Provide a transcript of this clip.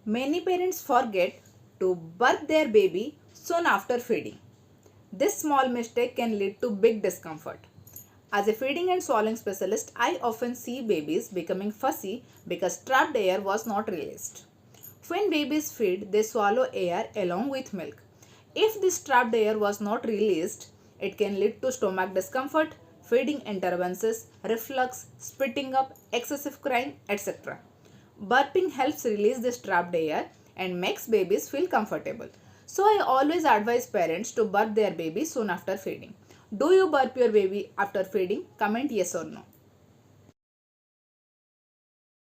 Many parents forget to burp their baby soon after feeding. This small mistake can lead to big discomfort. As a feeding and swallowing specialist, I often see babies becoming fussy because trapped air was not released. When babies feed, they swallow air along with milk. If this trapped air was not released, it can lead to stomach discomfort, feeding interventions, reflux, spitting up, excessive crying, etc. Burping helps release this trapped air and makes babies feel comfortable. So I always advise parents to burp their baby soon after feeding. Do you burp your baby after feeding? Comment yes or no.